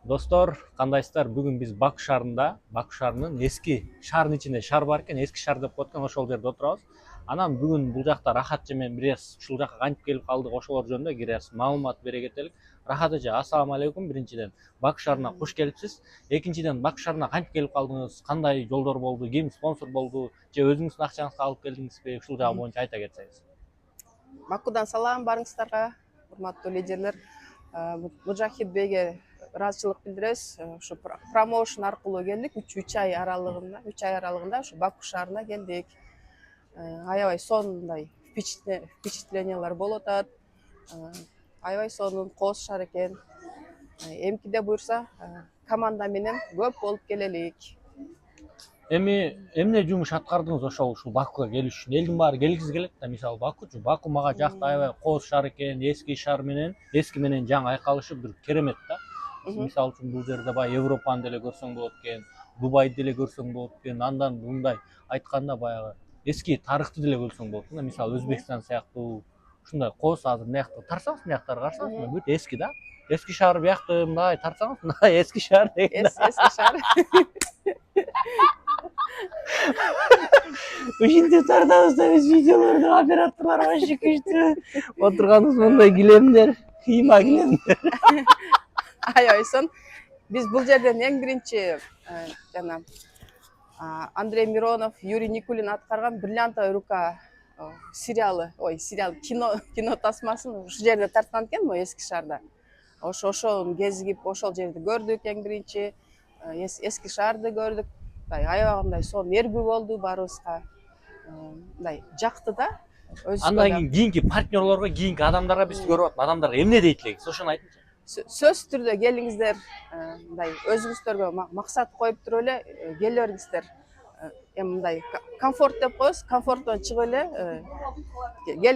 Достор, кандайсыздар? Бүгүн биз Баку шаарында, Баку шаарынын эски шаардын ичинде шаар бар экен, эски шаар деп коет экен, ошол жерде отурабыз. Анан бүгүн бул жакта Рахат эже менен бир ушул жакка кантип келип калдык, ошолор жөнүндө бир маалымат бере кетелик. Рахат эже, ассалам алейкум. Биринчиден, Баку шаарына куш келипсиз. Экинчиден, Баку шаарына кантип келип калдыңыз? Кандай жолдор болду? Ким спонсор болду? Же өзүңүздүн акчаңызга алып келдиңизби? Ушул жагы боюнча айта кетсеңиз. Бакудан салам барыңыздарга, урматтуу лидерлер. Мужахит бейге ыраазычылык билдиребиз. Ушу промоушн аркылуу келдик. 3 ай аралыгында ушу Баку шаарына келдик. Аябай сонундай впечатлениялар болуп атат. Аябай сонун, кооз шаар экен. Эмкиде буюрса, команда менен көп болуп келелик. Эмне жумуш аткардыңыз ушул Бакуга келиш үчүн? Элдин баары келгиси келет да, мисалы Баку мага жакты, аябай кооз шаар экен, эски шаар менен, эски менен жаңы айкалышып бир керемет да. Мисалы үчүн бул жерде баягы Европаны деле көрсөң болот экен, Дубайды деле көрсөң болот экен, андан мындай айтканда баягы эски тарыхты деле көрсөң болот да. Мисалы Өзбекстан сыяктуу ушундай кооз, азыр мыякты тарсаңыз, мыяктары карасаңыз, бүт эски да. Эски шаар биякты мындай тарсаңыз, мындай эски шаар деген. Эски шаар. Ушинтип тартабыз да биз видеолорду, операторлор вообще күчтүү. Отурганыбыз мындай килемдер, кыйма килемдер. Аябай сон. Биз бул жерден эң биринчи жана Андрей Миронов, Юрий Никулин аткарган «Бриллиантовая рука» кино тасмасын ушул жерде тарткан экен, могу эски шаарда. Ошонун кезигип, ошол жерди көрдүк эң биринчи. Эски шаарды көрдүк. Аябай мындай сонун эргүү болду баарыбызга. Мындай жакты да. Андан кийинки партнерлорго, кийинки адамдарга биз көрүп атам адамдарга эмне дейт элегиз? Ошону айтыңызчы. Сөзсүз түрдө келиңиздер, мындай өзүңүздөргө максат коюп туруп эле келе бериңиздер. Эми мындай комфорт деп коебуз, комфорттон чыгып эле